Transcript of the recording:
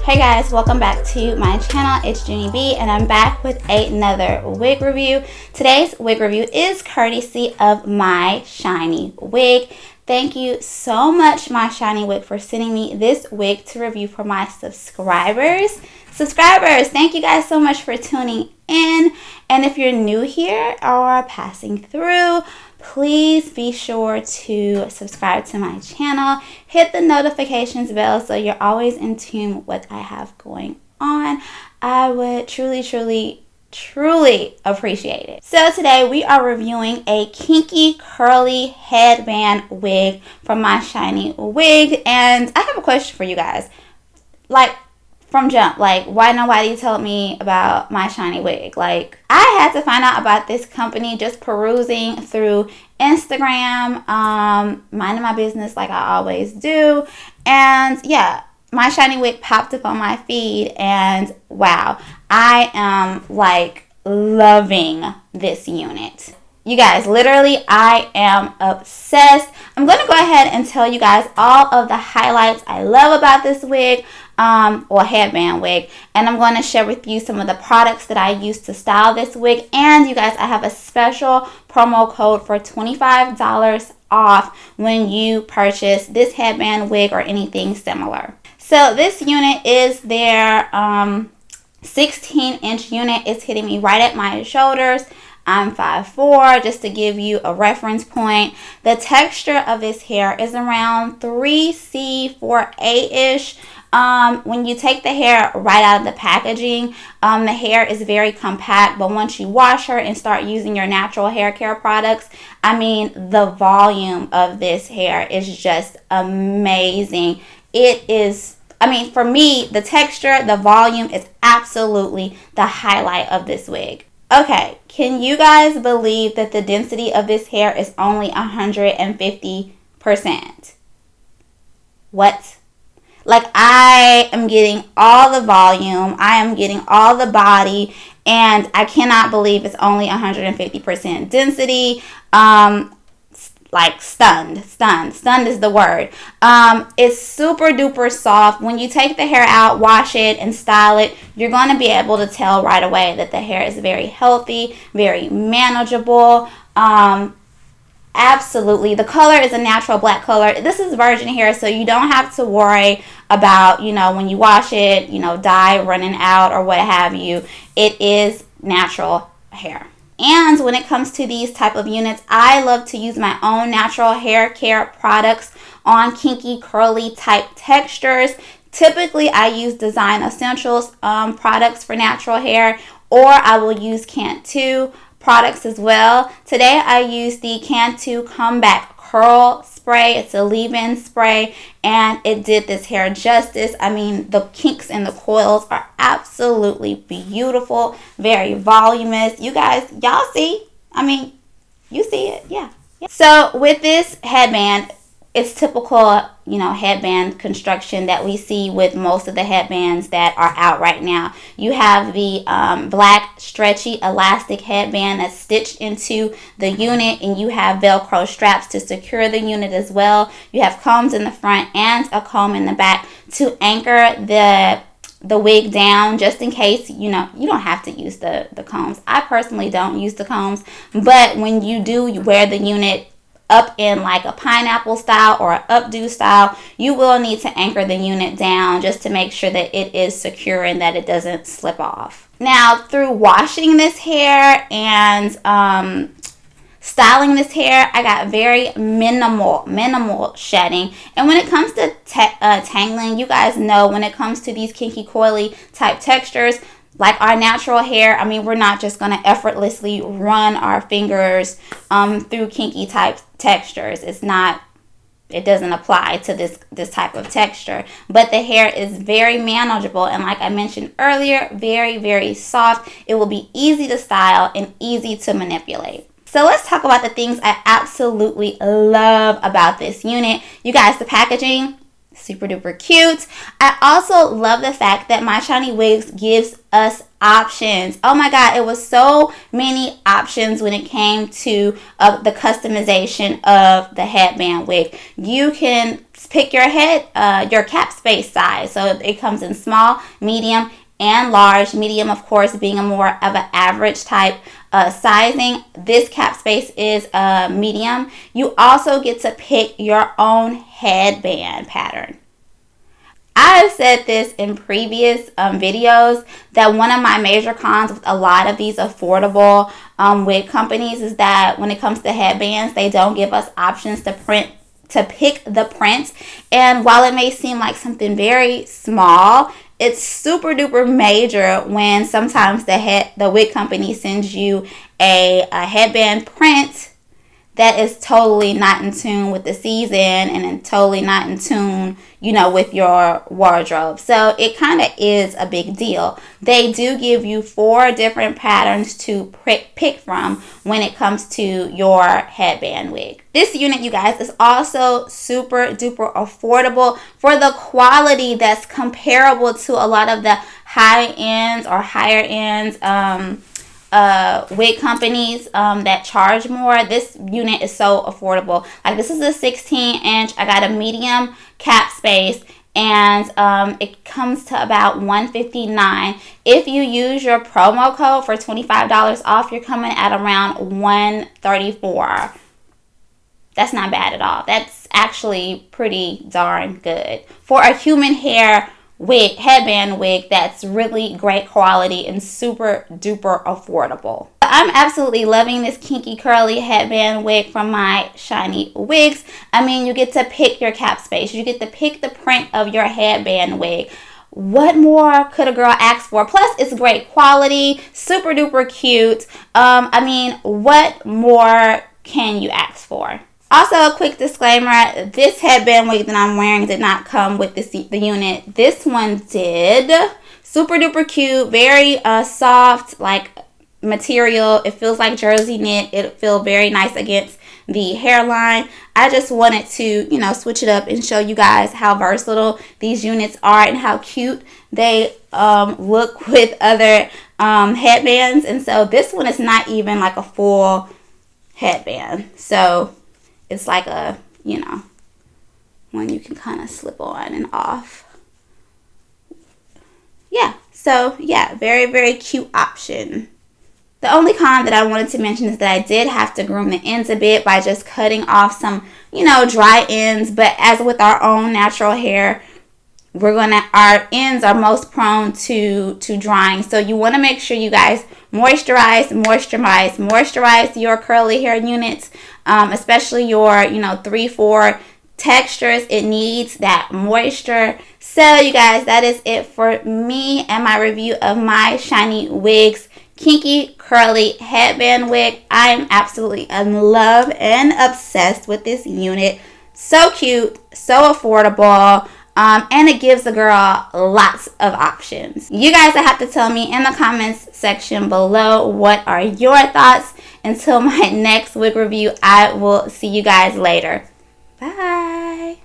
Hey guys, welcome back to my channel. It's Junie B and I'm back with another wig review. Today's wig review is courtesy of MyShinyWigs. Thank you so much, MyShinyWigs, for sending me this wig to review for my subscribers. Thank you guys so much for tuning in. And if you're new here or passing through, please be sure to subscribe to my channel. Hit the notifications bell so you're always in tune with what I have going on. I would truly appreciate it. So today we are reviewing a kinky curly headband wig from MyShinyWigs, and I have a question for you guys. From jump, why nobody told me about MyShinyWigs? I had to find out about this company just perusing through Instagram, minding my business like I always do, and yeah, MyShinyWigs popped up on my feed, and wow, I am loving this unit. You guys, literally, I am obsessed. I'm going to go ahead and tell you guys all of the highlights I love about this wig, headband wig. And I'm going to share with you some of the products that I use to style this wig. And you guys, I have a special promo code for $25 off when you purchase this headband wig or anything similar. So this unit is their 16-inch unit. It's hitting me right at my shoulders. I'm 5'4", just to give you a reference point. The texture of this hair is around 3C, 4A-ish. When you take the hair right out of the packaging, the hair is very compact, but once you wash her and start using your natural hair care products, I mean, the volume of this hair is just amazing. It is, for me, the texture, the volume is absolutely the highlight of this wig. Okay, can you guys believe that the density of this hair is only 150%? What? I am getting all the volume, I am getting all the body, and I cannot believe it's only 150% density. Stunned is the word. It's super duper soft. When you take the hair out, wash it, and style it, you're going to be able to tell right away that the hair is very healthy, very manageable. Absolutely. The color is a natural black color. This is virgin hair, so you don't have to worry about, when you wash it, dye running out or what have you. It is natural hair. And when it comes to these type of units, I love to use my own natural hair care products on kinky curly type textures. Typically, I use Design Essentials products for natural hair, or I will use Cantu products as well. Today, I use the Cantu Comeback Curl Spray. It's a leave-in spray, and it did this hair justice. The kinks and the coils are absolutely beautiful, very voluminous. You guys, y'all see? You see it, yeah. So with this headband, it's typical, headband construction that we see with most of the headbands that are out right now. You have the black stretchy elastic headband that's stitched into the unit, and you have Velcro straps to secure the unit as well. You have combs in the front and a comb in the back to anchor the wig down, just in case, you don't have to use the combs. I personally don't use the combs, but when you do, you wear the unit up in a pineapple style or updo style, you will need to anchor the unit down just to make sure that it is secure and that it doesn't slip off. Now, through washing this hair and styling this hair, I got very minimal shedding. And when it comes to tangling, you guys know when it comes to these kinky coily type textures, like our natural hair, we're not just going to effortlessly run our fingers through kinky type textures. It doesn't apply to this type of texture. But the hair is very manageable, and like I mentioned earlier, very, very soft. It will be easy to style and easy to manipulate. So let's talk about the things I absolutely love about this unit. You guys, the packaging, super duper cute. I also love the fact that MyShinyWigs gives us options. Oh my god, it was so many options when it came to the customization of the headband wig. You can pick your cap space size. So it comes in small, medium, and large. Medium, of course, being a more of an average type sizing. This cap space is medium. You also get to pick your own headband pattern. I've said this in previous videos that one of my major cons with a lot of these affordable wig companies is that when it comes to headbands, they don't give us options to pick the print. And while it may seem like something very small, it's super duper major when sometimes the wig company sends you a headband print that is totally not in tune with the season and totally not in tune, with your wardrobe. So it kind of is a big deal. They do give you 4 different patterns to pick from when it comes to your headband wig. This unit, you guys, is also super duper affordable for the quality that's comparable to a lot of the high ends or higher ends wig companies that charge more. This unit is so affordable. Like, this is a 16-inch. I got a medium cap space, and it comes to about $159. If you use your promo code for $25 off, you're coming at around $134. That's not bad at all. That's actually pretty darn good for a human hair headband wig that's really great quality and super duper affordable. I'm absolutely loving this kinky curly headband wig from MyShinyWigs. I mean, you get to pick your cap space. You get to pick the print of your headband wig. What more could a girl ask for? Plus, it's great quality, super duper cute. I mean, what more can you ask for? Also, a quick disclaimer, this headband wig that I'm wearing did not come with the unit. This one did. Super duper cute, very soft like material. It feels like jersey knit. It feels very nice against the hairline. I just wanted to, switch it up and show you guys how versatile these units are and how cute they look with other headbands. And so this one is not even like a full headband. So it's like a, one you can kind of slip on and off. Yeah, so yeah, very, very cute option. The only con that I wanted to mention is that I did have to groom the ends a bit by just cutting off some, dry ends. But as with our own natural hair, our ends are most prone to drying. So you want to make sure you guys moisturize your curly hair units, especially your 3-4 textures. It needs that moisture. So you guys, that is it for me and my review of MyShinyWigs kinky curly headband wig. I'm absolutely in love and obsessed with this unit. So cute, so affordable. And it gives the girl lots of options. You guys have to tell me in the comments section below what are your thoughts. Until my next wig review, I will see you guys later. Bye.